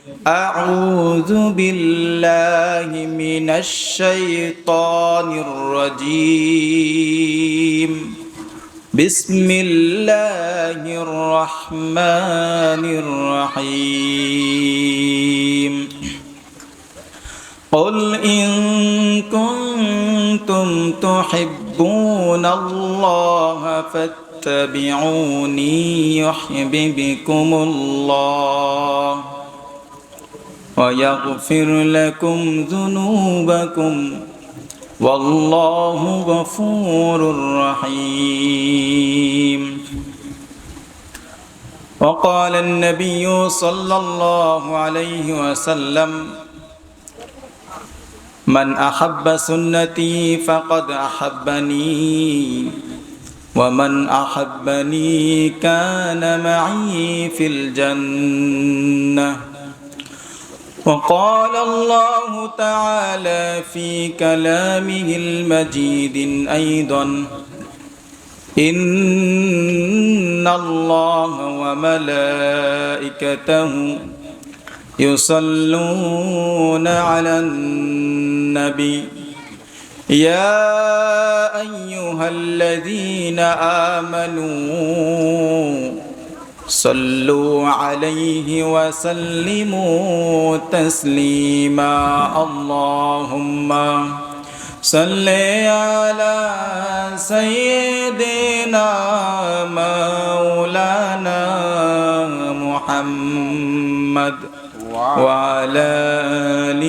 أعوذ بالله من الشيطان الرجيم بسم الله الرحمن الرحيم قل إن كنتم تحبون الله فاتبعوني يحببكم الله ويغفر لكم ذنوبكم والله غفور رحيم. وقال النبي صلى الله عليه وسلم من أحب سنتي فقد أحبني ومن أحبني كان معي في الجنة. وقال الله تعالى في كلامه المجيد أيضا إن الله وملائكته يصلون على النبي يا أيها الذين آمنوا صلوا عليه وسلموا تسليما. اللهم صل على سيدنا مولانا محمد وعلى آل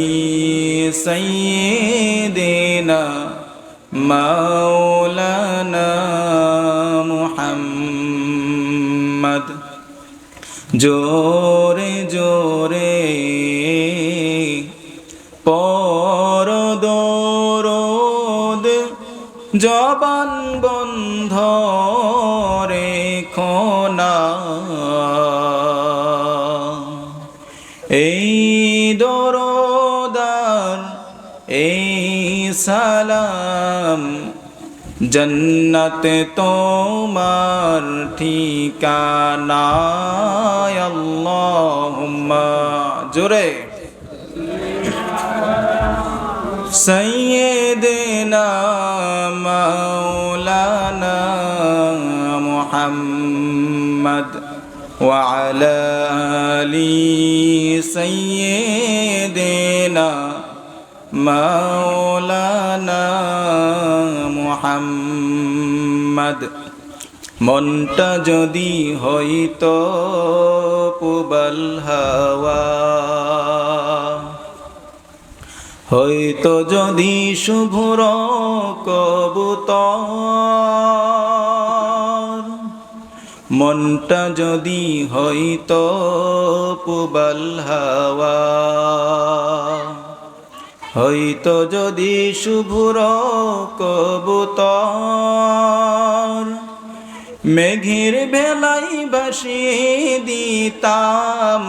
سيدنا مولانا محمد. জোরে জোরে পড়ো দরুদ জবান বন্ধ রেখো না, এই দরুদ আর এই সালাম জন্নতে তোমার ঠিকানা। আল্লাহুম্মা জোরে সাইয়্যিদিনা মাওলানা মুহাম্মদ ওয়া আলা আলি সাইয়্যিদিনা মাওলানা মুহাম্মদ। মনটা যদি হইতো পুবাল হাওয়া, হইতো যদি শুভ্র কবুতর, মনটা যদি হইতো পুবাল হাওয়া, হইতো যদি শুভ্র কবুতর, মেঘের বেলাই ভাসিয়ে দিতাম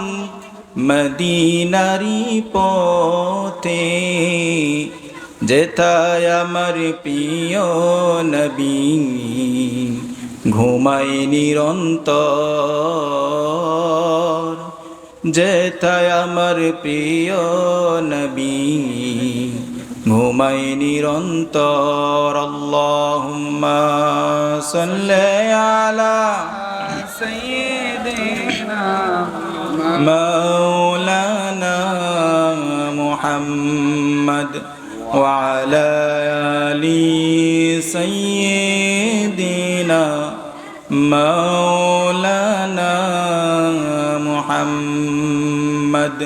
মদিনারি পথে, যেথায় আমার প্রিয় নবী ঘুমায় নিরন্তর, যেথায় আমার প্রিয় নবী ঘুমায় নিরন্তর। আল্লাহুম্মা সাল্লি আলা সাইয়্যিদিনা মাওলানা মুহাম্মদ ওয়া আলা আলি সাইয়্যিদিনা মাওলানা মুহাম্মদ।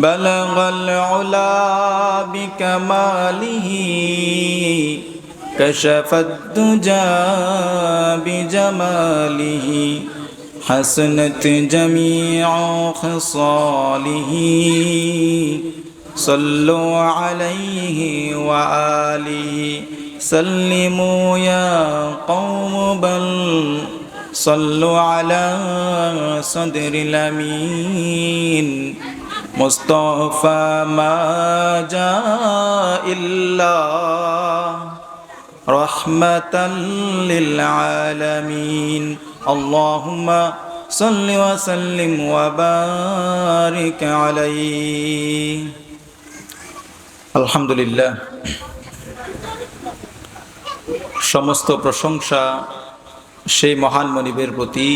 বলগল উলা বিকামালিহি কশফদ দুজা বিজমালিহি حسنت جميع خصاله صلوا عليه وآله سلموا يا قوم بل صلوا على صدر الأمين مصطفى ما جاء إلا رحمة للعالمين. اللهم صل وسلم وبارك عليه আলহামদুলিল্লাহ। সমস্ত প্রশংসা সেই মহান মনিবের প্রতি,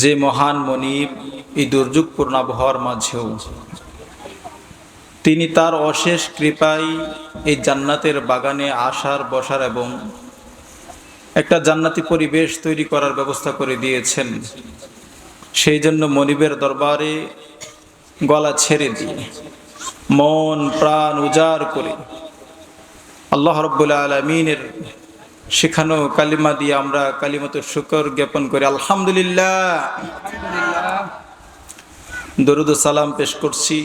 যে মহান মনিব এই দুর্যোগপূর্ণ আবহাওয়ার মাঝেও তিনি তার অশেষ কৃপায় এই জান্নাতের বাগানে আসার, বসার এবং একটা জান্নাতি পরিবেশ তৈরি করার ব্যবস্থা করে দিয়েছেন। সেই জন্য মনিবের দরবারে গলা ছেড়ে দিয়ে মন প্রাণ উজাড় করে আল্লাহ রাব্বুল আলামিনের শেখানো কালিমা দিয়ে আমরা কালিমাতুশ শুকর জ্ঞাপন করি। আলহামদুলিল্লাহ। দরুদ ও সালাম পেশ করছি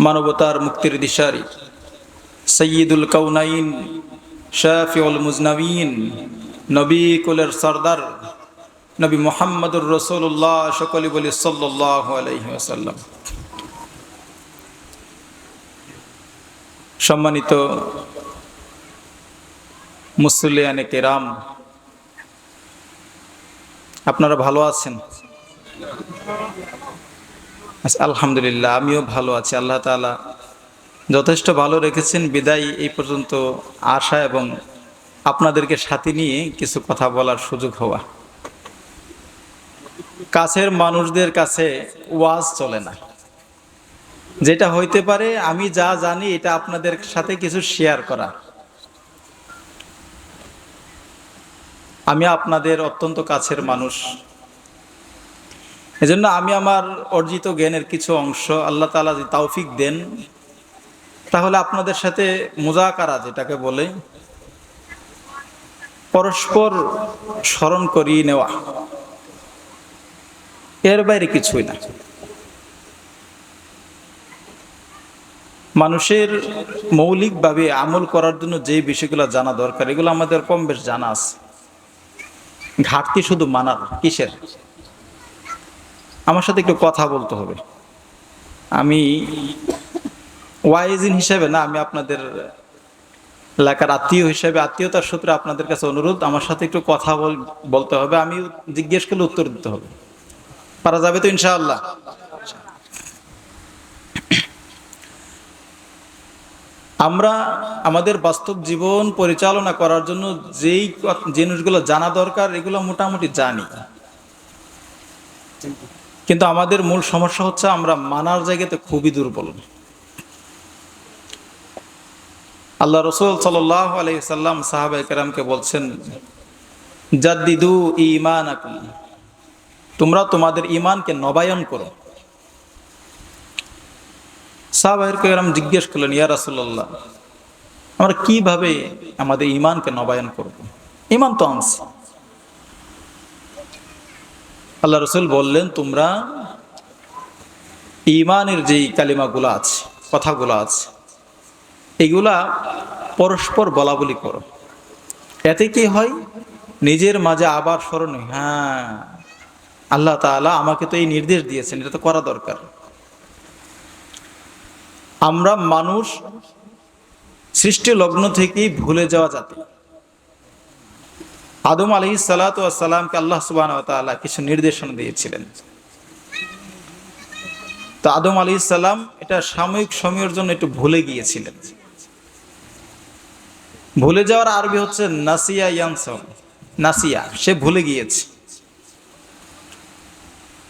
মানবতার মুক্তির দিশারি সৈয়দুল কাউনাইন শাফিউল মুজনাবিন নবী কুলের সরদার নবী মুহাম্মদুর রাসূলুল্লাহ, সকলে বলি সাল্লাল্লাহু আলাইহি ওয়াসাল্লাম। সম্মানিত মুসল্লিয়ানে কেরাম, আপনারা ভালো আছেন? আলহামদুলিল্লাহ, আমিও ভালো আছি। আল্লাহ তাআলা যথেষ্ট ভালো রেখেছেন বিদায় এই পর্যন্ত আসা এবং আপনাদেরকে সাথে নিয়ে কিছু কথা বলার সুযোগ হওয়া। কাছের মানুষদের কাছে ওয়াজ চলে না। যেটা হইতে পারে আমি যা জানি এটা আপনাদের সাথে কিছু শেয়ার করা। আমি আপনাদের অত্যন্ত কাছের মানুষ, এজন্য আমি আমার অর্জিত জ্ঞানের কিছু অংশ আল্লাহ তাআলা যদি তৌফিক দেন তাহলে আপনাদের সাথে মুযাকারা, যেটাকে বলে পরস্পর স্মরণ করিয়ে নেওয়া, এর বাইরে কিছুই না। মানুষের মৌলিকভাবে আমল করার জন্য যে বিষয়গুলো জানা দরকার এগুলো আমাদের কম বেশ জানা আছে। ঘাটতি শুধু মানার। কিসের? আমার সাথে একটু কথা বলতে হবে। আমি ওয়াইজিন হিসেবে না, আমি আপনাদের এলাকার আত্মীয় হিসেবে, আত্মীয়তার সূত্রে আপনাদের কাছে অনুরোধ, আমার সাথে একটু কথা বলতে হবে। আমি জিজ্ঞেস করলে উত্তর দিতে হবে। পারা যাবে তো ইনশাআল্লাহ? আমরা আমাদের বাস্তব জীবন পরিচালনা করার জন্য যেই জিনিসগুলো জানা দরকার এগুলো মোটামুটি জানি, কিন্তু আমাদের মূল সমস্যা হচ্ছে আমরা মানার জায়গাতে খুবই দুর্বল। আল্লাহ রাসূল সাল্লাল্লাহু আলাইহি সাল্লাম সাহাবায়ে কেরামকে বলছেন, জাদ্দিদু ঈমানাকুম, তোমরা তোমাদের ঈমানকে নবায়ন করো। সাহাবায়ে কেরাম জিজ্ঞেস করলেন, ইয়া রাসূলুল্লাহ, আমরা কিভাবে আমাদের ঈমানকে নবায়ন করব? ঈমান তো আনছি। আল্লাহ রাসূল বললেন, তোমরা ঈমানের যেই কালিমাগুলো আছে, কথাগুলো আছে, এগুলা পরস্পর বলা বলি করো। এতে কি হয়? নিজের মাঝে আবার স্মরণ, হ্যাঁ আল্লাহ তাআলা আমাকে তো এই নির্দেশ দিয়েছেন, এটা তো করা দরকার। আমরা মানুষ সৃষ্টি লগ্ন থেকেই ভুলে যাওয়া জাতি। আদম আলাইহিস সালাতু ওয়াস সালামকে আল্লাহ সুবহানাহু ওয়া তাআলা কিছু নির্দেশনা দিয়েছিলেন। তো আদম আলাইহিস সালাম এটা সাময়িক সময়ের জন্য একটু ভুলে গিয়েছিলেন। ভুলে যাওয়ার আরবি হচ্ছে নাসিয়া ইয়ানসা। নাসিয়া, সে ভুলে গিয়েছে।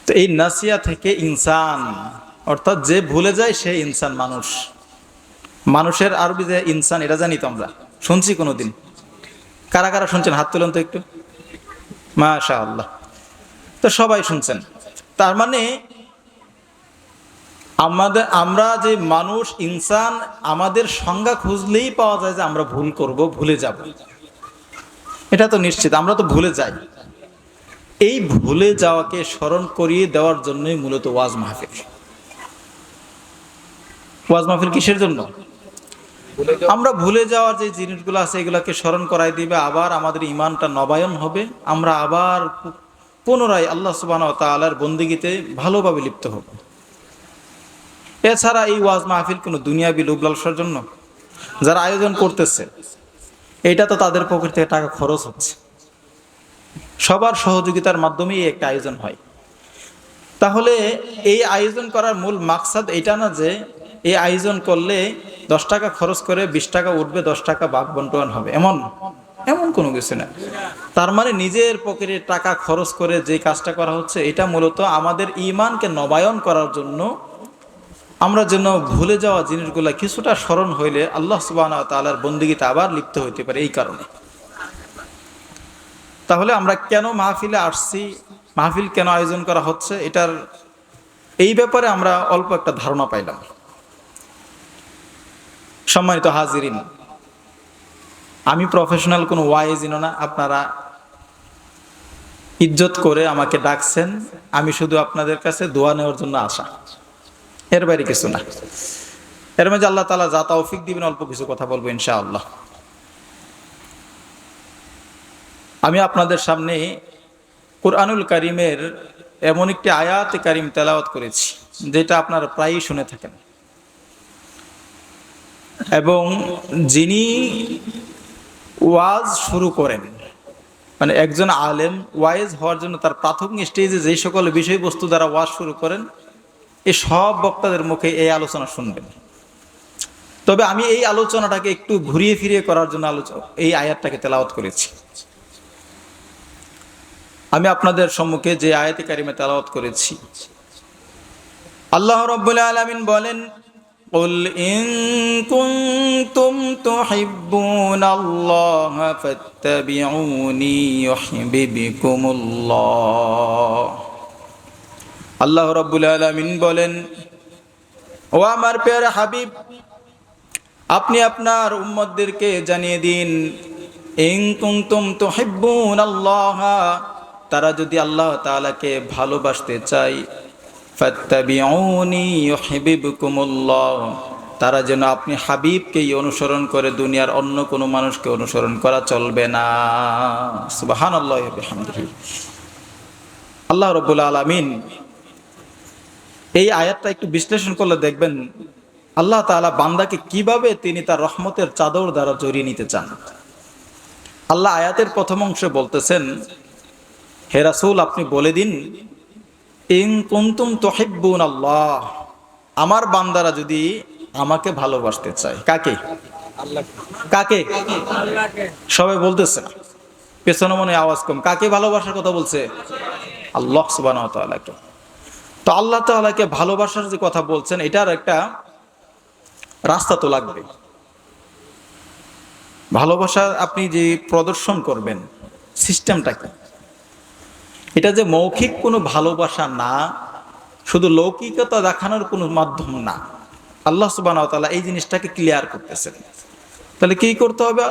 তো এই নাসিয়া থেকে ইনসান, অর্থাৎ যে ভুলে যায় সে ইনসান, মানুষ। মানুষের আরবি যে ইনসান, এটা জানি তো আমরা, শুনছি কোনোদিন? কারা কারা শুনছেন হাত তুলেন তো একটু। মাশাআল্লাহ, তো সবাই শুনছেন। তার মানে আমরা যে মানুষ, ইনসান, আমাদের সংজ্ঞা খুঁজলেই পাওয়া যায় যে আমরা ভুল করব, ভুলে যাব। এটা তো নিশ্চিত, আমরা তো ভুলে যাই। এই ভুলে যাওয়াকে স্মরণ করিয়ে দেওয়ার জন্যই মূলত ওয়াজ মাহফিল। ওয়াজ মাহফিল কিসের জন্য? আমরা ভুলে যাওয়ার যে জিনিসগুলো আছে এগুলাকে স্মরণ করাই দিবে, আবার আমাদের ঈমানটা নবায়ন হবে, আমরা আবার পুনরায় আল্লাহ সুবহানাহু ওয়া তাআলার বন্দেগীতে ভালোভাবে লিপ্ত হব। এছাড়া এই ওয়াজ মাহফিল কোনো দুনিয়াবি লোভ লালসার জন্য যারা আয়োজন করতেছে, এটা তো তাদের পকেট থেকে টাকা খরচ হচ্ছে। সবার সহযোগিতার মাধ্যমেই এই একটা আয়োজন হয়। তাহলে এই আয়োজন করার মূল মাকসাদ এটা না যে এই আয়োজন করলে 10 টাকা খরচ করে 20 টাকা উঠবে, 10 টাকা ভাগ বন্টন হবে, এমন এমন কোনো কিছু না। তার মানে নিজের পকেটে টাকা খরচ করে যে কাজটা করা হচ্ছে এটা মূলত আমাদের ঈমানকে নবায়ন করার জন্য, আমরা যেন ভুলে যাওয়া জিনিসগুলা কিছুটা স্মরণ হইলে আল্লাহ সুবহানাহু ওয়া তাআলার বন্দেগীতে আবার লিপ্ত হইতে পারে, এই কারণে। তাহলে আমরা কেন মাহফিলে আসছি, মাহফিল কেন আয়োজন করা হচ্ছে, এটার এই ব্যাপারে আমরা অল্প একটা ধারণা পাইলাম। সম্মানিত হাজিরিন, আমি প্রফেশনাল কোনো ওয়াইজিনও না, আপনারা ইজ্জত করে আমাকে ডাকছেন, আমি শুধু আপনাদের কাছে দোয়া নেওয়ার জন্য আসা, এর বাইরে কিছু না। এর মাঝে আল্লাহ তাআলা যা তৌফিক দিবেন অল্প কিছু কথা বলবো ইনশাআল্লাহ। আমি আপনাদের সামনে কুরআনুল কারীমের এমন একটি আয়াতে কারীম তেলাওয়াত করেছি যেটা আপনারা প্রায়ই শুনে থাকেন, এবং যিনি ওয়াজ শুরু করেন, মানে একজন আলেম ওয়াইজ হওয়ার জন্য তার প্রাথমিক স্টেজে যে সকল বিষয়বস্তু দ্বারা ওয়াজ শুরু করেন, এই সব বক্তাদের মুখে এই আলোচনা শুনবেন। তবে আমি এই আলোচনাটাকে একটু ঘুরিয়ে ফিরিয়ে করার জন্য এই আয়াতটাকে তেলাওয়াত করেছি। আমি আপনাদের সম্মুখে যে আয়াতে কারিমে তেলাওয়াত করেছি, আল্লাহ রাব্বুল আলামিন বলেন, কুল ইন কুনতুম তুহিব্বুনাল্লাহা ফাত্তাবিউনি ইউহিব্বুকুমুল্লাহ। আল্লাহ রাব্বুল আলামিন বলেন, ও আমার প্রিয় হাবিব, আপনি আপনার উম্মতদেরকে জানিয়ে দিন, ইন কুনতুম তুহিব্বুনাল্লাহা, তারা যদি আল্লাহ তাআলাকে ভালোবাসতে চায়, ফাত্তাবিউনি ইউহিব্বুকুমুল্লাহ, তারা যেন আপনি হাবিবকেই অনুসরণ করে, দুনিয়ার অন্য কোনো মানুষকে অনুসরণ করা চলবে না। সুবহানাল্লাহি ওয়া বিহামদিহি। আল্লাহ রাব্বুল আলামিন এই আয়াতটা একটু বিশ্লেষণ করলে দেখবেন আল্লাহ তাআলা বান্দাকে কিভাবে তিনি তার রহমতের চাদর দ্বারা জড়িয়ে নিতে চান। আল্লাহ আয়াতের প্রথম অংশে বলতেছেন, হে রাসূল আপনি বলে দিন, ইন কুনতুম তুহিব্বুনাল্লাহ, আমার বান্দারা যদি আমাকে ভালোবাসতে চায়। কাকে? আল্লাহকে। কাকে? আল্লাহকে। সবাই বলতেছে না, পেছনে মনে আওয়াজ কম। কাকে ভালোবাসার কথা বলছে? আল্লাহ সুবহানাহু ওয়া তাআলাকে। তো আল্লাহ তাআলাকে ভালোবাসার যে কথা বলছেন, এটার একটা রাস্তা তো লাগবে। ভালোবাসা আপনি যে প্রদর্শন করবেন, সিস্টেমটা কি? এটা যে মৌখিক কোনো ভালোবাসা না, শুধু লৌকিকতা দেখানোর কোনো মাধ্যম না। আল্লাহ সুবহানাহু ওয়া তাআলা এই জিনিসটাকে ক্লিয়ার করতেছেন। তাহলে কি করতে হবে?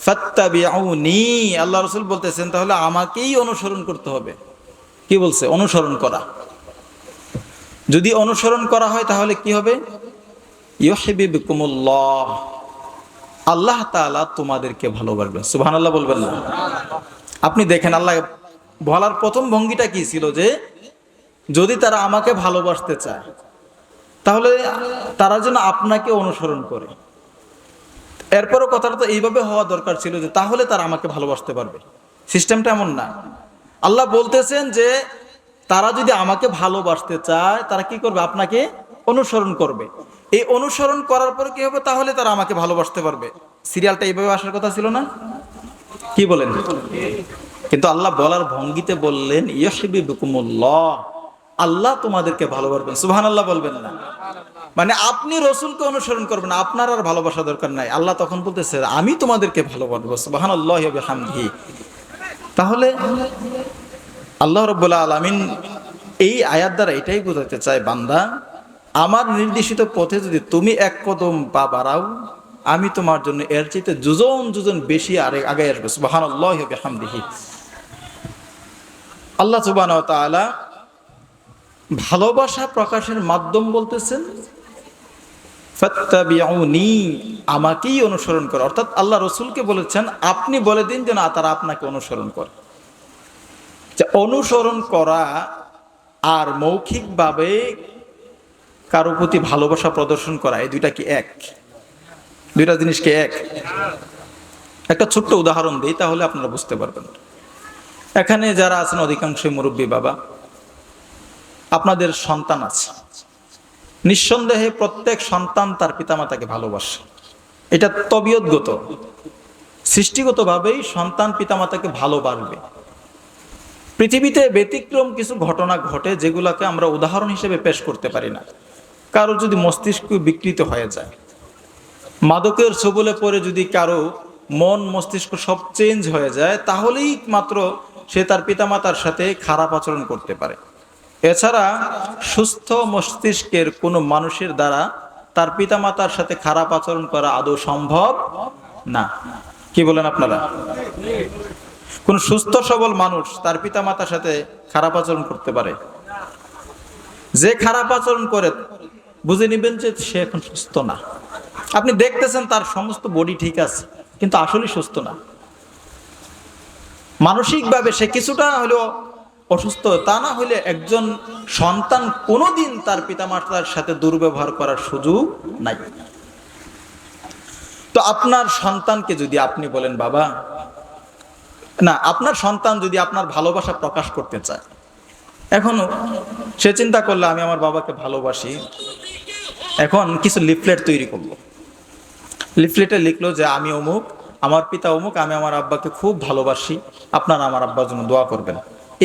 ফাত্তাবিউনি, আল্লাহ রাসূল বলতেছেন তাহলে আমাকেই অনুসরণ করতে হবে। কি বলছে? অনুসরণ করা। যদি অনুসরণ করা হয় তাহলে কি হবে? ইউহিব্বুকুমুল্লাহ, আল্লাহ তাআলা তোমাদেরকে ভালোবাসবেন। সুবহানাল্লাহ বলবেন না? আপনি দেখেন আল্লাহ বলার প্রথম ভঙ্গিটা কি ছিল, যে যদি তারা আমাকে ভালোবাসতে চায় তাহলে তারা যেন আপনাকে অনুসরণ করে। এরপরও কথাটা তো এইভাবে হওয়া দরকার ছিল যে তাহলে তারা আমাকে ভালোবাসতে পারবে। সিস্টেমটা এমন না। আল্লাহ বলতেছেন যে তারা যদি আমাকে ভালোবাসতে চায় তারা কি করবে? আপনাকে অনুসরণ করবে। এই অনুসরণ করার পর কি হবে? তাহলে তারা আমাকে ভালোবাসতে পারবে। সিরিয়ালটা এইভাবে আসার কথা ছিল না? কি বলেন? কিন্তু আল্লাহ বলার ভঙ্গিতে বললেন, ইউহিব্বুকুমুল্লাহ, আল্লাহ তোমাদেরকে ভালোবাসবেন। সুবহানাল্লাহ বলবেন না? মানে আপনি রাসূলকে অনুসরণ করবেন, আপনার আর ভালোবাসা দরকার নাই। আল্লাহ তখন বলতেছে আমি তোমাদেরকে ভালোবাসবো। সুবহানাল্লাহি ওয়া বিহামদিহি। তাহলে আল্লাহ রাব্বুল আলামিন এই আয়াত দ্বারা এটাই বোঝাতে চায়, বান্দা আমার নির্দেশিত পথে যদি তুমি এক কদম পা বাড়াও, আমি তোমার জন্য এর চাইতে যোজন বেশি আগে আসবে। সুবহানাল্লাহি ওয়া বিহামদিহি। আল্লাহ সুবহানাহু ওয়া তাআলা ভালোবাসা প্রকাশের মাধ্যম বলতেছেন ফাত্তাবিউনি, আমাকেই অনুসরণ করো। অর্থাৎ আল্লাহ রাসূলকে বলেছেন আপনি বলে দিন যেন তারা আপনাকে অনুসরণ করে। যে অনুসরণ করা আর মৌখিকভাবে কারো প্রতি ভালোবাসা প্রদর্শন করা, এই দুইটা কি এক? দুইটা জিনিস কি এক? একটা ছোট্ট উদাহরণ দিই তাহলে আপনারা বুঝতে পারবেন। এখানে যারা আছেন অধিকাংশই মুরব্বী বাবা, আপনাদের সন্তান আছে। নিঃসন্দেহে প্রত্যেক সন্তান তার পিতামাতাকে ভালোবাসে, এটা তবিয়তগত, সৃষ্টিগতভাবেই সন্তান পিতামাতাকে ভালোবাসবে। পৃথিবীতে ব্যতিক্রম কিছু ঘটনা ঘটে যেগুলোকে আমরা উদাহরণ হিসেবে পেশ করতে পারি না। কারো যদি মস্তিষ্ক বিকৃত হয়ে যায়, মাদকের ছোবলে পড়ে যদি কারো মন মস্তিষ্ক সব চেঞ্জ হয়ে যায়, তাহলেই মাত্র সে তার পিতামাতার সাথে খারাপ আচরণ করতে পারে। এছাড়া সুস্থ মস্তিষ্কের কোনো মানুষের দ্বারা তার পিতামাতার সাথে খারাপ আচরণ করা আদৌ সম্ভব না। কি বলেন আপনারা? কোন সুস্থ সবল মানুষ তার পিতামাতার সাথে খারাপ আচরণ করতে পারে? যে খারাপ আচরণ করে বুঝে নিবেন যে সে এখন সুস্থ না। আপনি দেখতেছেন তার সমস্ত বডি ঠিক আছে, কিন্তু আসলে সুস্থ না। মানসিকভাবে সে কিছুটা হলেও অসুস্থ। তা না হলে একজন সন্তান কোনোদিন তার পিতামাতার সাথে দুর্ব্যবহার করার সুযোগ নাই। তো আপনার সন্তানকে যদি আপনি বলেন বাবা না, আপনার সন্তান যদি আপনার ভালোবাসা প্রকাশ করতে চায়, এখনো সে চিন্তা করলে আমি আমার বাবাকে ভালোবাসি, এখন কিছু লিফলেট তৈরি করলো। লিফলেটে লিখলো যে আমি অমুক, আমার পিতা অমুক, আমি আমার আব্বাকে খুব ভালোবাসি, আপনারা আমার আব্বার জন্য দোয়া করবেন।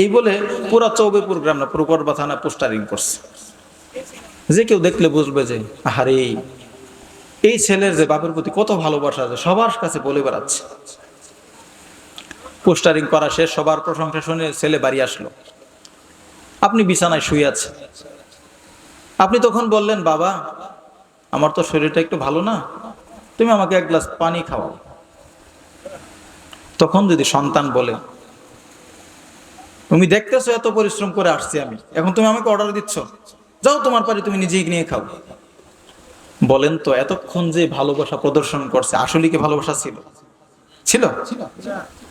এই বলে পুরা চৌবেপুর গ্রাম না পুরো করবা থানা পোস্টারিং করছে। যে কেউ দেখলে বুঝবে যে আহারে এই ছেলের যে বাপের প্রতি কত ভালোবাসা আছে, সবার কাছে বলে বেড়াচ্ছে। পোস্টারিং করা শেষ, সবার প্রশংসা শুনে ছেলে বাড়ি আসলো। আপনি বিছানায় শুয়ে আছেন, আপনি তখন বললেন বাবা আমার তো শরীরটা একটু ভালো না, তুমি আমাকে এক গ্লাস পানি খাওয়াও। তখন যদি সন্তান বলে তুমি দেখতেছো এত পরিশ্রম করে আসছি আমি, এখন তুমি আমাকে অর্ডার দিচ্ছ, যাও তোমার পানি তুমি নিজেই নিয়ে খাও। বলেন তো এতক্ষণ যে ভালোবাসা প্রদর্শন করছে আসলে কি ভালোবাসা ছিল? ছিল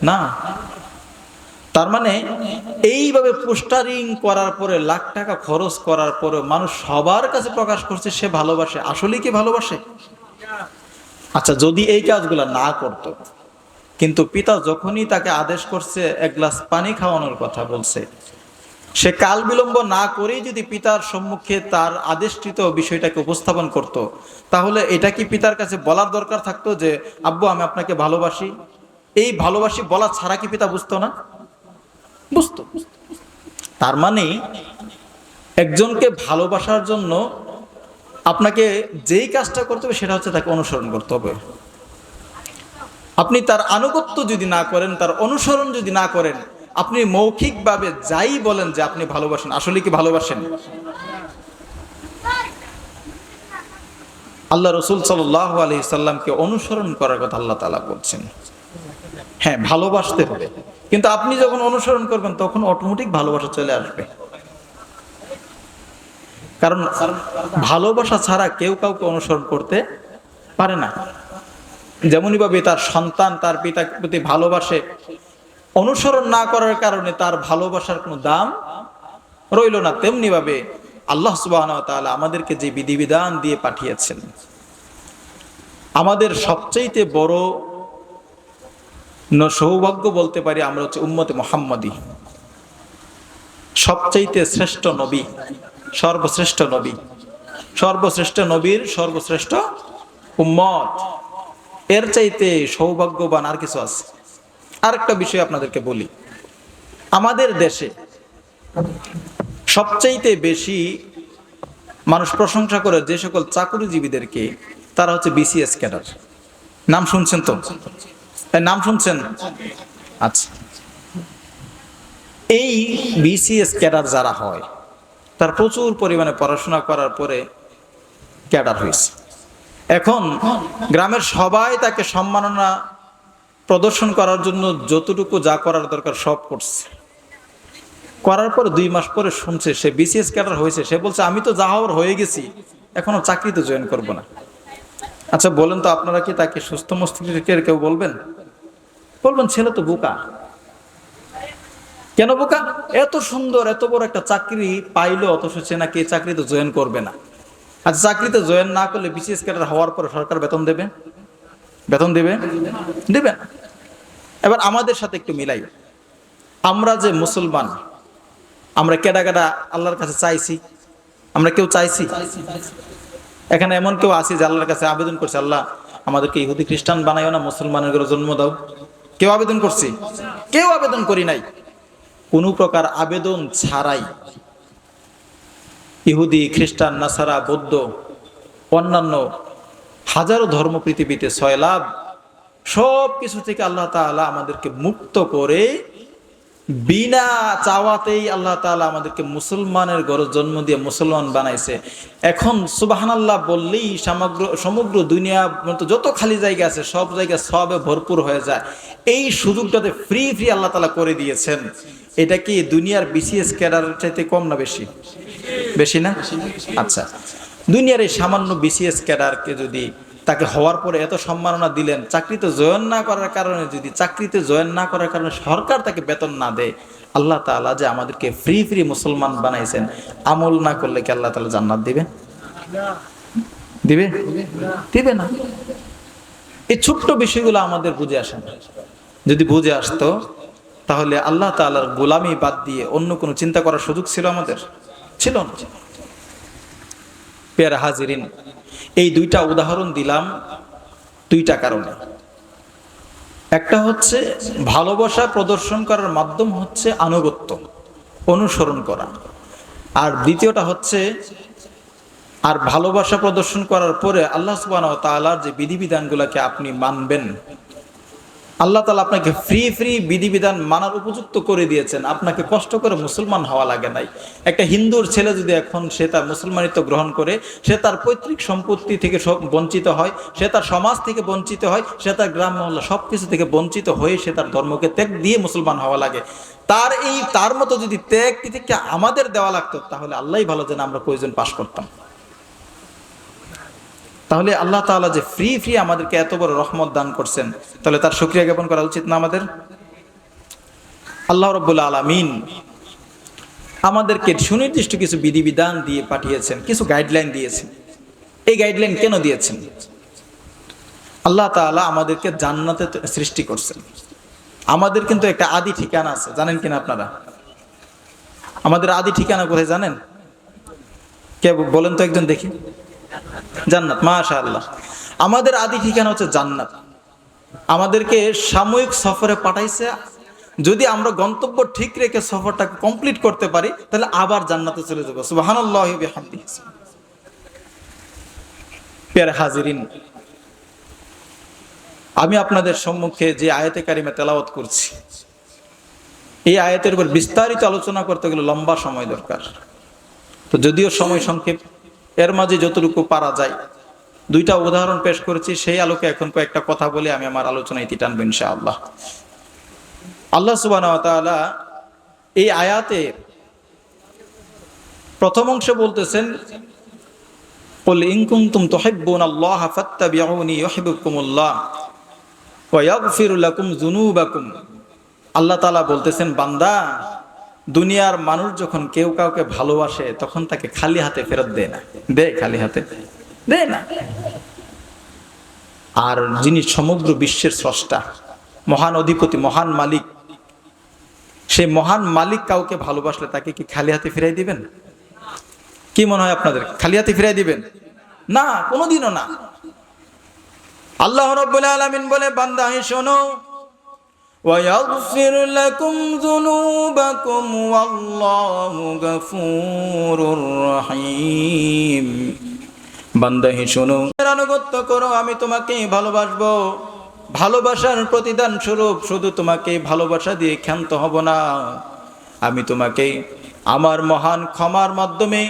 না। তার মানে এইভাবে পোস্টারিং করার পরে, লাখ টাকা খরচ করার পরে মানুষ সবার কাছে প্রকাশ করছে সে ভালোবাসে, আসলে কি ভালোবাসে? আচ্ছা, যদি এই কাজগুলা না করত, কিন্তু পিতা যখনই তাকে আদেশ করছে এক গ্লাস পানি খাওয়ানোর কথা বলছে, সে কাল বিলম্ব না করেই যদি পিতার সম্মুখে তার আদেশকৃত বিষয়টাকে উপস্থাপন করত, তাহলে এটা কি পিতার কাছে বলার দরকার থাকতো যে আব্বু আমি আপনাকে ভালোবাসি? এই ভালোবাসি বলা ছাড়া কি পিতা বুঝতো না? বুঝতো। তার মানে একজনকে ভালোবাসার জন্য আপনাকে যেই কাজটা করতে হবে সেটা হচ্ছে তাকে অনুসরণ করতে হবে। আপনি তার আনুগত্য যদি না করেন, তার অনুসরণ যদি না করেন, আপনি মৌখিকভাবে যাই বলেন যে আপনি ভালোবাসেন, আসলে কি ভালোবাসেন? আল্লাহ রসুল সাল্লাল্লাহু আলাইহি সাল্লামকে অনুসরণ করার কথা আল্লাহ তাআলা বলছেন। হ্যাঁ, ভালোবাসতে হবে, কিন্তু আপনি যখন অনুসরণ করবেন তখন অটোমেটিক ভালোবাসা চলে আসবে। কারণ ভালোবাসা ছাড়া কেউ কাউকে অনুসরণ করতে পারে না। যেমনই ভাবে তার সন্তান তার পিতার প্রতি ভালোবাসে, অনুসরণ না করার কারণে তার ভালোবাসার কোনো দাম রইল না, তেমনি ভাবে আল্লাহ সুবহানাহু ওয়া তাআলা আমাদেরকে যে বিধিবিধান দিয়ে পাঠিয়েছেন, আমাদের সবচেয়ে বড় সৌভাগ্য বলতে পারি আমরা হচ্ছে উম্মতে মুহাম্মাদি। সবচেয়ে শ্রেষ্ঠ নবী, সর্বশ্রেষ্ঠ নবী, সর্বশ্রেষ্ঠ নবীর সর্বশ্রেষ্ঠ উম্মত, এর চাইতে সৌভাগ্যবান আর কিছু আছে? আরেকটা বিষয় আপনাদেরকে বলি, আমাদের দেশে সবচাইতে বেশি মানুষ প্রশংসা করে যে সকল চাকরিজীবীদেরকে, তারা হচ্ছে বিসিএস ক্যাডার। নাম শুনছেন তো? নাম শুনছেন? আচ্ছা, এই বিসিএস ক্যাডার যারা হয় তার প্রচুর পরিমাণে পড়াশোনা করার পরে ক্যাডার হয়েছে। এখন গ্রামের সবাই তাকে সম্মাননা প্রদর্শন করার জন্য যতটুকু যা করার দরকার সব করছে। করার পরে 2 মাস পরে শুনছে সে বিসিএস ক্যাডার হয়েছে, সে বলছে আমি তো যা হওয়ার হয়ে গেছি, এখনো চাকরিতে জয়েন করব না। আচ্ছা বলেন তো, আপনারা কি তাকে সুস্থ মস্তিষ্কের কেউ বলবেন? বলবেন ছেলে তো বোকা। কেন বোকা? এত সুন্দর এত বড় একটা চাকরি পাইলো, অথচ সে নাকি চাকরিতে জয়েন করবে না। আচ্ছা, চাকরিতে জয়েন না করলে বিসিএস ক্যাডার হওয়ার পরে সরকার বেতন দেবে? বেতন দেবে? দেবে না। এবার আমাদের সাথে একটু মিলাই, আমরা যে মুসলমান, আমরা কেডা কেডা আল্লাহর কাছে চাইছি? আমরা কেউ চাইছি? এখানে এমন কেউ আছি যে আল্লাহর কাছে আবেদন করছে, আল্লাহ আমাদেরকে ইহুদি খ্রিস্টান বানাইও না, মুসলমানের ঘরে জন্ম দাও? কেউ আবেদন করছি? কেউ আবেদন করি নাই। কোনো প্রকার আবেদন ছাড়াই ইহুদি, খ্রিস্টান, নাসারা, বৌদ্ধ, অন্যান্য হাজারো ধর্ম পৃথিবীতে 6 লাখ, সব কিছু থেকে আল্লাহ তাআলা আমাদেরকে মুক্ত করে বিনা চাওয়াতেই আল্লাহ তাআলা আমাদেরকে মুসলমানের ঘরে জন্ম দিয়ে মুসলমান বানাইছে। এখন সুবহানাল্লাহ বললেই সমগ্র দুনিয়া যত খালি জায়গা আছে সব জায়গা সবে ভরপুর হয়ে যায়। এই সুযোগটাতে ফ্রি আল্লাহ তাআলা করে দিয়েছেন। এটা কি দুনিয়ার বিসিএস ক্যাডার চাইতে কম না বেশি? বেশি না? আচ্ছা, দুনিয়ার এই সামান্য বিসিএস ক্যাডারকে যদি তাকে হওয়ার পরে এত সম্মাননা দিলেন, চাকরিতে জয়েন না করার কারণে, যদি চাকরিতে জয়েন না করার কারণে সরকার তাকে বেতন না দেয়, আল্লাহ তাআলা যে আমাদেরকে ফ্রি মুসলমান বানাইছেন, আমল না করলে কি আল্লাহ তাআলা জান্নাত দিবে? দিবে? দিবে না। এই ছোট্ট বিষয়গুলো আমাদের বুঝে আসে না। যদি বুঝে আসতো তাহলে আল্লাহ তাআলার গোলামি বাদ দিয়ে অন্য কোনো চিন্তা করার সুযোগ ছিল আমাদের? ছিল না। পেয়ারা হাজিরিন, এই 2টা উদাহরণ দিলাম 2টা কারণে। একটা হচ্ছে ভালোবাসা প্রদর্শন করার মাধ্যম হচ্ছে আনুগত্য, অনুসরণ করা। আর দ্বিতীয়টা হচ্ছে, আর ভালোবাসা প্রদর্শন করার পরে আল্লাহ সুবহানাহু ওয়া তাআলার যে বিধিবিধানগুলোকে আপনি মানবেন, আল্লাহ তাআলা আপনাকে ফ্রি বিধিবিধান মানার উপযুক্ত করে দিয়েছেন। আপনাকে কষ্ট করে মুসলমান হওয়া লাগে নাই। একটা হিন্দুর ছেলে যদি এখন সে তার মুসলমানিত্ব গ্রহণ করে, সে তার পৈতৃক সম্পত্তি থেকে সব বঞ্চিত হয়, সে তার সমাজ থেকে বঞ্চিত হয়, সে তার গ্রাম মহল্লা সব কিছু থেকে বঞ্চিত হয়ে সে তার ধর্মকে ত্যাগ দিয়ে মুসলমান হওয়া লাগে। তার মতো যদি ত্যাগ থেকে আমাদের দেওয়া লাগতো, তাহলে আল্লাহই ভালো যেন আমরা প্রয়োজন পাশ করতাম। তাহলে আল্লাহ তাআলা যে ফ্রি আমাদেরকে এত বড় রহমত দান করছেন, তাহলে তার শুকরিয়া জ্ঞাপন করা উচিত না আমাদের? আল্লাহ রাব্বুল আলামিন আমাদেরকে সুনির্দিষ্ট কিছু বিধিবিধান দিয়ে পাঠিয়েছেন, কিছু গাইডলাইন দিয়েছেন। এই গাইডলাইন কেন দিয়েছেন? আল্লাহ তাআলা আমাদেরকে জান্নাতে সৃষ্টি করছেন। আমাদের কিন্তু একটা আদি ঠিকানা আছে, জানেন কিনা আপনারা? আমাদের আদি ঠিকানা কোথায় জানেন? কে বলেন তো একজন দেখি। জান্নাত। মাশাআল্লাহ, আমাদের আদি ঠিকানা হচ্ছে জান্নাত। আমাদেরকে সাময়িক সফরে পাঠাইছে, যদি আমরা গন্তব্য ঠিক রেখে সফরটা কমপ্লিট করতে পারি তাহলে আবার জান্নাতে চলে যাব। সুবহানাল্লাহি ওয়া বিহামদিহি। প্রিয় হাজিরিন, আমি আপনাদের সম্মুখে যে আয়াতে কারিমা তেলাওয়াত করছি, এই আয়াতের উপর বিস্তারিত আলোচনা করতে গেলে লম্বা সময় দরকার। তো যদিও সময় সংক্ষেপ, এর মাঝে যতটুকু পারা যায় 2টা উদাহরণ পেশ করেছি, সেই আলোকে এখন কয়েকটা কথা বলে আমি আমার আলোচনা ইতি টানবো ইনশাআল্লাহ। আল্লাহ সুবহানাহু ওয়া তাআলা এই আয়াতে প্রথম অংশে বলতেছেন, কুল ইন কুনতুম তুহিব্বুনাল্লাহা ফাত্তাবিউনি ইউহিব্বুকুমুল্লাহ ওয়া ইয়াগফির লাকুম যুনুবাকুম। আল্লাহ তাআলা বলতেছেন, বান্দা, দুনিয়ার মানুষ যখন কেউ কাউকে ভালোবাসে তখন তাকে খালি হাতে ফেরত দেয় না। দেয়? খালি হাতে দেয় না। আর যিনি সমগ্র বিশ্বের স্রষ্টা, মহান অধিপতি, মহান মালিক, সেই মহান মালিক কাউকে ভালোবাসলে তাকে কি খালি হাতে ফিরাই দিবেন? কি মনে হয় আপনাদের? খালি হাতে ফিরাই দিবেন? না, কোনোদিনও না। আল্লাহ রাব্বুল আলামিন বলে, বান্দা শোনো, وَيَغْفِرْ لَكُمْ ذُنُوبَكُمْ وَاللَّهُ غَفُورٌ رَحِيمٌ। বান্দা হে শোনো, আনুগত্য করো, আমি তোমাকে ভালোবাসবো। ভালোবাসার প্রতিদান স্বরূপ শুধু তোমাকে ভালোবাসা দিয়ে ক্ষান্ত হব না, আমি তোমাকে আমার মহান ক্ষমার মাধ্যমে,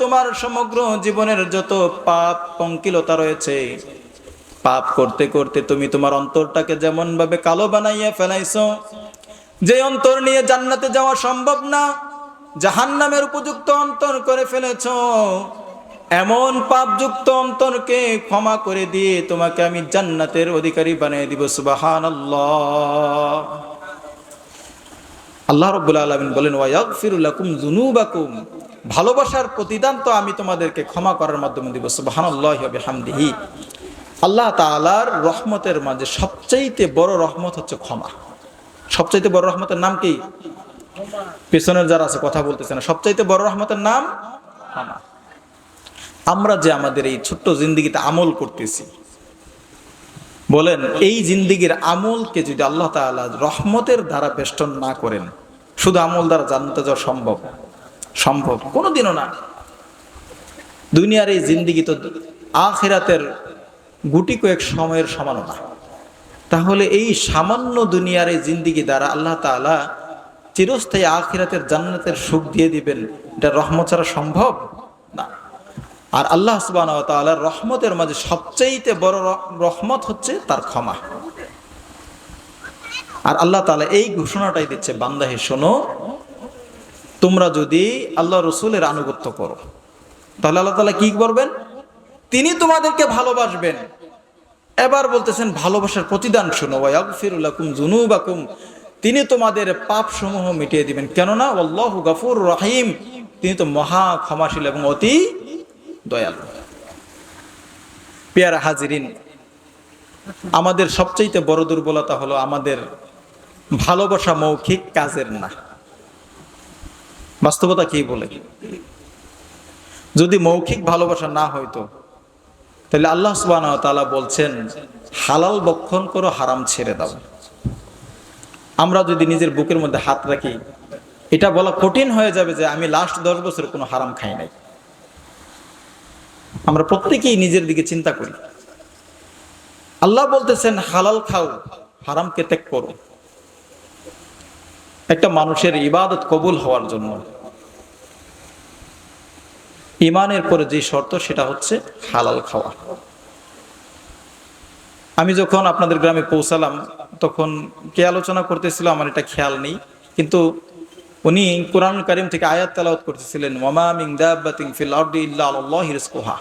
তোমার সমগ্র জীবনের যত পাপ পঙ্কিলতা রয়েছে, পাপ করতে করতে তুমি তোমার অন্তরটাকে যেমন ভাবে কালো বানাইয়া ফেলাইছো, যে অন্তর নিয়ে জান্নাতে যাওয়া সম্ভব না, জাহান্নামের উপযুক্ত অন্তর করে ফেলেছো, এমন পাপযুক্ত অন্তরকে ক্ষমা করে দিয়ে তোমাকে আমি জান্নাতের অধিকারী বানিয়ে দিব। সুবহানাল্লাহ। আল্লাহ রাব্বুল আলামিন বলেন, ওয়া ইয়াগফিরু লাকুম যুনুবাকুম। ভালোবাসার প্রতিদান তো আমি তোমাদেরকে ক্ষমা করার মাধ্যমে দিব। সুবহানাল্লাহি ওয়া বিহামদিহি। আল্লাহ তাআলার রহমতের মাঝে সবচাইতে বড় রহমত হচ্ছে ক্ষমা। সবচাইতে বড় রহমতের নাম কি? পেছনের যারা আছে কথা বলতেছে না, সবচাইতে বড় রহমতের নাম ক্ষমা। আমরা যে আমাদের এই ছোট্ট জিন্দেগিতে আমল করতেছি, বলেন এই জিন্দেগির আমলকে যদি আল্লাহ তাআলা রহমতের দ্বারা বেষ্টন না করেন, শুধু আমল দ্বারা জান্নাতে যাওয়া সম্ভব? সম্ভব কোনোদিনও না। দুনিয়ার এই জিন্দেগি তো আখিরাতের গুটি কয়েক সময়ের সমানও না। তাহলে এই সামান্য দুনিয়ার এই জিন্দেগি দ্বারা আল্লাহ তাআলা চিরস্থায়ী আখিরাতের জান্নাতের সুখ দিয়ে দিবেন, এটা রহমত ছাড়া সম্ভব না। আর আল্লাহ সুবহানাহু ওয়া তাআলার রহমতের মাঝে সবচেয়ে বড় রহমত হচ্ছে তার ক্ষমা। আর আল্লাহ তাআলা এই ঘোষণাটাই দিচ্ছে, বান্দা হে শোনো, তোমরা যদি আল্লাহ রাসূলের আনুগত্য করো তাহলে আল্লাহ তাআলা কি করবেন? তিনি তোমাদেরকে ভালোবাসবেন। এবার বলতেছেন ভালোবাসার প্রতিদান শোনো, ওয়া ইয়াগফিরু লাকুম যুনুবাকুম, তিনি তোমাদের পাপ সমূহ মিটিয়ে দিবেন। কেননা আল্লাহু গফুর রহিম, তিনি তো মহা ক্ষমাশীল এবং অতি দয়ালু। পেয়ারা হাজিরিন, আমাদের সবচেয়ে বড় দুর্বলতা হলো আমাদের ভালোবাসা মৌখিক কাজের না। বাস্তবতা কি বলে? যদি মৌখিক ভালোবাসা না হইতো তাহলে আল্লাহ সুবহানাহু ওয়া তাআলা বলছেন হালাল ভক্ষণ করো, হারাম ছেড়ে দাও। আমরা যদি নিজের বুকের মধ্যে হাত রাখি, এটা বলা কঠিন হয়ে যাবে যে আমি লাস্ট 10 বছর কোনো হারাম খাই নাই। আমরা প্রত্যেকেই নিজের দিকে চিন্তা করি। আল্লাহ বলতেছেন হালাল খাও, হারামকে ত্যাগ করো। একটা মানুষের ইবাদত কবুল হওয়ার জন্য ঈমানের পরে যে শর্ত, সেটা হচ্ছে হালাল খাওয়া। আমি যখন আপনাদের গ্রামে পৌঁছালাম তখন কে আলোচনা করতেছিল আমার এটা খেয়াল নেই, কিন্তু উনি কোরআনুল কারীম থেকে আয়াত তেলাওয়াত করতেছিলেন, ওয়ামা মিন দাব্বাতিন ফিল আরদি ইল্লা আলাল্লাহি রিজকুহা।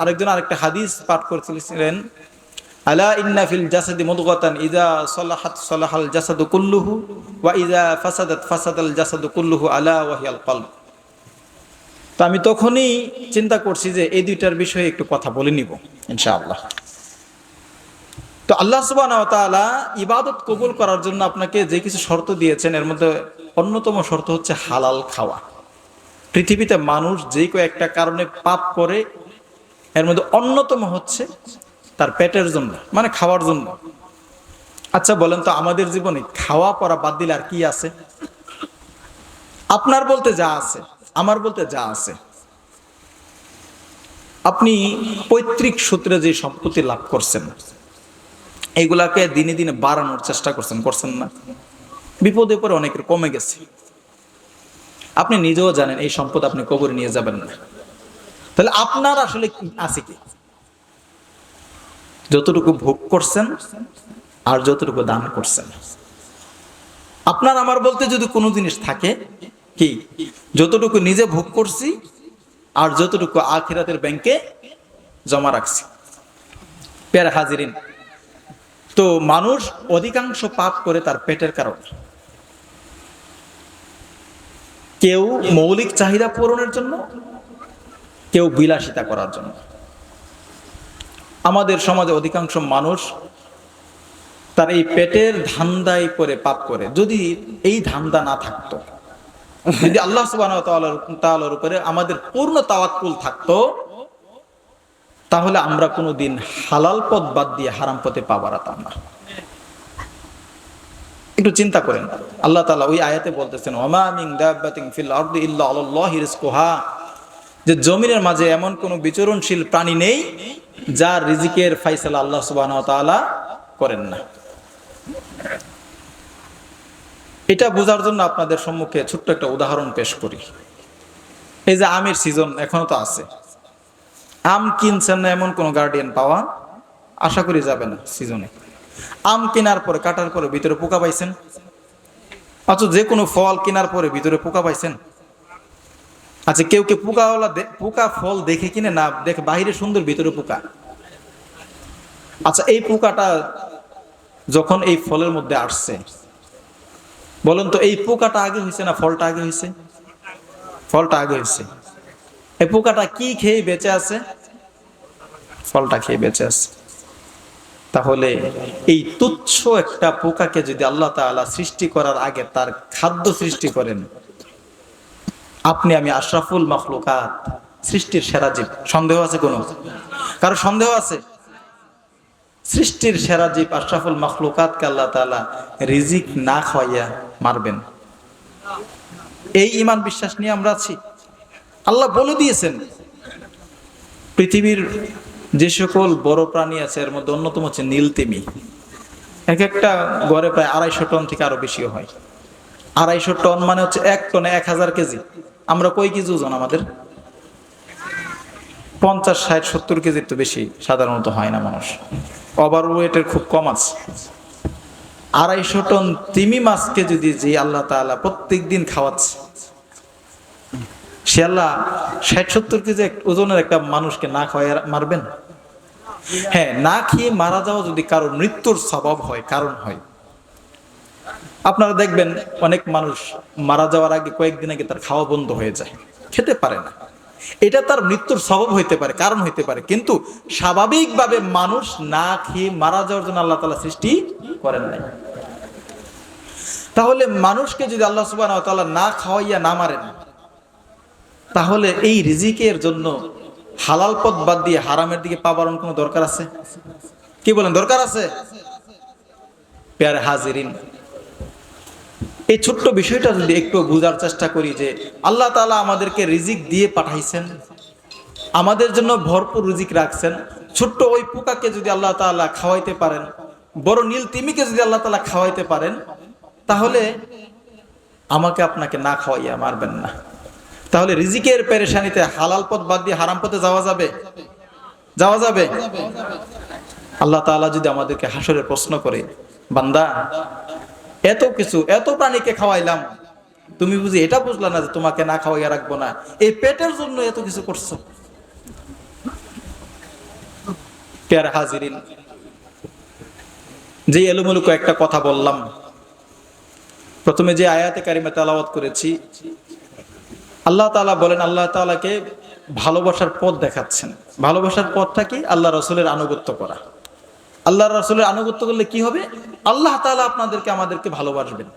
আরেকজন আরেকটা হাদিস পাঠ করতেছিলেন, আলা ইন্না ফিল জাসাদি মুদগাতান ইযা সালাহাত সালাহাল জাসাদু কুল্লুহু ওয়া ইযা ফাসাদাত ফাসাদাল জাসাদু কুল্লুহু আলা ওয়া হিয়াল কলব। তো আমি তখনই চিন্তা করছি যে এই দুইটার বিষয়ে একটু কথা বলে নিব ইনশাআল্লাহ। তো আল্লাহ সুবহানাহু ওয়া তাআলা ইবাদত কবুল করার জন্য আপনাকে যে কিছু শর্ত দিয়েছেন, এর মধ্যে অন্যতম শর্ত হচ্ছে হালাল খাওয়া। পৃথিবীতে মানুষ যে কয়েকটা কারণে পাপ করে, এর মধ্যে অন্যতম হচ্ছে তার পেটের জন্য, মানে খাওয়ার জন্য। আচ্ছা বলেন তো, আমাদের জীবনে খাওয়া পরা বাদ দিলে আর কি আছে? আপনার বলতে যা আছে, আমার বলতে যা আছে। আপনি পৈতৃক সূত্রে যে সম্পত্তি লাভ করছেন, এইগুলাকে দিনে দিনে বাড়ানোর চেষ্টা করছেন না? বিপদে পরে অনেকের কমে গেছে। আপনি নিজেও জানেন এই সম্পদ আপনি কবরে নিয়ে যাবেন না। তাহলে আপনার আসলে আছে কি? যতটুকু ভোগ করছেন আর যতটুকু দান করছেন। আপনার আমার বলতে যদি কোনো জিনিস থাকে, কি? যতটুকু নিজে ভোগ করছি আর যতটুকু আখিরাতের ব্যাংকে জমা রাখছি। পেয়ারা হাজিরিন, তো মানুষ অধিকাংশ পাপ করে তার পেটের কারণে। কেউ মৌলিক চাহিদা পূরণের জন্য, কেউ বিলাসিতা করার জন্য। আমাদের সমাজে অধিকাংশ মানুষ তার এই পেটের ধান্দায় করে পাপ করে। যদি এই ধান্দা না থাকতো, যদি আল্লাহ সুবহানাহু ওয়া তাআলার উপরে আমাদের পূর্ণ তাওয়াক্কুল থাকতো, তাহলে আমরা কোনোদিন হালাল পথ বাদ দিয়ে হারাম পথে পা বাড়াতাম না। একটু চিন্তা করেন, আল্লাহ তাআলা ওই আয়াতে বলতেছেন, ওয়ামা মিন দাব্বাতিন ফিল আরদি ইল্লা আলাল্লাহি রিজকুহা, যে জমিনের মাঝে এমন কোনো বিচরণশীল প্রাণী নেই যার রিজিকের ফয়সালা আল্লাহ সুবহানাহু ওয়া তাআলা করেন না। এটা বোঝার জন্য আপনাদের সম্মুখে ছোট্ট একটা উদাহরণ পেশ করি। এই যে আমের সিজন এখনো তো আছে, আম কিনছেন না এমন কোন গার্ডিয়ান পাওয়া আশা করি যাবে না সিজনে। আম কেনার পরে, কাটার পরে ভিতরে পোকা পাইছেন? আচ্ছা, যে কোনো ফল কেনার পরে ভিতরে পোকা পাইছেন? আচ্ছা, কেউ কে পোকা ফল দেখে কিনে না, দেখে বাহিরে সুন্দর ভিতরে পোকা। আচ্ছা, এই পোকাটা যখন এই ফলের মধ্যে আসছে, বলুন তো এই পোকাটা আগে হয়েছে না ফলটা আগে হয়েছে? ফলটা আগে হয়েছে। এই পোকাটা কি খেয়ে বেঁচে আছে? ফলটা খেয়ে বেঁচে আছে। তাহলে এই তুচ্ছ একটা পোকাকে যদি আল্লাহ তাআলা সৃষ্টি করার আগে তার খাদ্য সৃষ্টি করেন, আপনি আমি আশরাফুল মাখলুকাত, সৃষ্টির সেরা জীব, সন্দেহ আছে কোনো? কারো সন্দেহ আছে? সৃষ্টির সেরা জীব আশরাফুল মাখলুকাতকে আল্লাহ তাআলা রিজিক না খাওয়াইয়া মারবেন? এই ঈমান বিশ্বাস নিয়ে আমরা আছি। আল্লাহ বলে দিয়েছেন পৃথিবীর যে সকল বড় প্রাণী আছে এর মধ্যে অন্যতম হচ্ছে নীলতিমি। এক একটা গড়ে প্রায় 250 টন থেকে আরো বেশিও হয়। 250 টন মানে হচ্ছে 1 টনে 1000 কেজি। আমরা কয় কেজি ওজন আমাদের? 50, 60, 70 কেজির তো বেশি সাধারণত হয় না মানুষ। ওভার ওয়েটের খুব কম আছে। 250 টন তিমি মাছকে যদি যে আল্লাহ তাআলা প্রত্যেক দিন খাওয়াচ্ছে, সে আল্লাহ 60-70 কেজি ওজনের একটা মানুষকে না খাওয়ায় মারবেন? হ্যাঁ, না খেয়ে মারা যাওয়া যদি কারো মৃত্যুর সবব হয়, কারণ হয়, আপনারা দেখবেন অনেক মানুষ মারা যাওয়ার আগে কয়েকদিন আগে তার খাওয়া বন্ধ হয়ে যায়, খেতে পারে না। এটা তার মৃত্যুর সবব হইতে পারে, কারণ হইতে পারে, কিন্তু স্বাভাবিকভাবে মানুষ না খেয়ে মারা যাওয়ার জন্য আল্লাহ তাআলা সৃষ্টি করেন নাই। তাহলে মানুষকে যদি আল্লাহ সুবহানাহু ওয়া তাআলা না খাওয়াইয়া না মারেন, তাহলে এই রিজিকের জন্য হালাল পথ বাদ দিয়ে হারামের দিকে পা বাড়ানোর কোনো দরকার আছে? কি বলেন, দরকার আছে? প্যারে হাজিরিন, এই ছোট্ট বিষয়টা যদি একটু বোঝার চেষ্টা করি যে আল্লাহ তাআলা আমাদেরকে রিজিক দিয়ে পাঠাইছেন, আমাদের জন্য ভরপুর রিজিক রাখছেন। ছোট্ট ওই পোকাকে যদি আল্লাহ তাআলা খাওয়াইতে পারেন, বড় নীল তিমিকে যদি আল্লাহ তাআলা খাওয়াইতে পারেন, তাহলে আমাকে আপনাকে না খাওয়াইয়া মারবেন না। তাহলে রিজিকের পেরেশানিতে হালাল পথ বাদ দিয়ে হারাম পথে যাওয়া যাবে? যাওয়া যাবে? আল্লাহ তাআলা যদি আমাদেরকে হাসরে প্রশ্ন করে, বান্দা এত কিছু, এত প্রাণীকে খাওয়াইলাম, তুমি বুঝি এটা বুঝলা না যে তোমাকে না খাওয়াইয়া রাখবো না? এই পেটের জন্য এত কিছু করছো। প্যারে হাজিরিন, যে এলোমেলো একটা কথা বললাম, প্রথমে যে আয়াতে কারিমা তেলাওয়াত করেছি, আল্লাহ তাআলা বলেন আল্লাহ তাআলাকে ভালোবাসার পথ দেখাচ্ছেন। ভালোবাসার পথটা কি? আল্লাহ রাসূলের আনুগত্য করা। আল্লাহ রাসূলের আনুগত্য করলে কি হবে? আল্লাহ তাআলা আপনাদেরকে আমাদেরকে ভালোবাসবেন।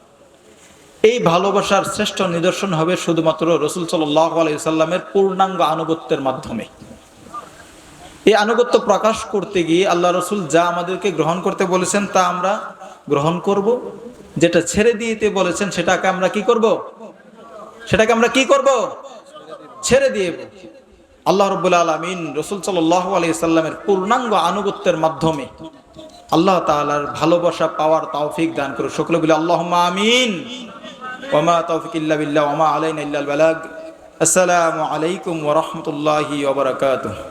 এই ভালোবাসার শ্রেষ্ঠ নিদর্শন হবে শুধুমাত্র রাসূল সাল্লাল্লাহু আলাইহি সাল্লামের পূর্ণাঙ্গ আনুগত্যের মাধ্যমে। এই আনুগত্য প্রকাশ করতে গিয়ে আল্লাহ রাসূল যা আমাদেরকে গ্রহণ করতে বলেছেন তা আমরা গ্রহণ করব, যেটা ছেড়ে দিতে বলেছেন সেটাকে আমরা কি করব? সেটাকে আমরা কি করব? ছেড়ে দিয়ে আল্লাহ রাব্বুল আলামিন রাসূল সাল্লাল্লাহু আলাইহি সাল্লামের পূর্ণাঙ্গ আনুগত্যের মাধ্যমে আল্লাহ তাআলার ভালোবাসা পাওয়ার তৌফিক দান করুন। সকলে বলি আল্লাহুম্মা আমিন। ওয়া মা তাওফিক ইল্লা বিল্লাহ ওয়া মা আলাইনা ইল্লাল বালাগ। আসসালামু আলাইকুম ওয়া রাহমাতুল্লাহি ওয়া বারাকাতুহু।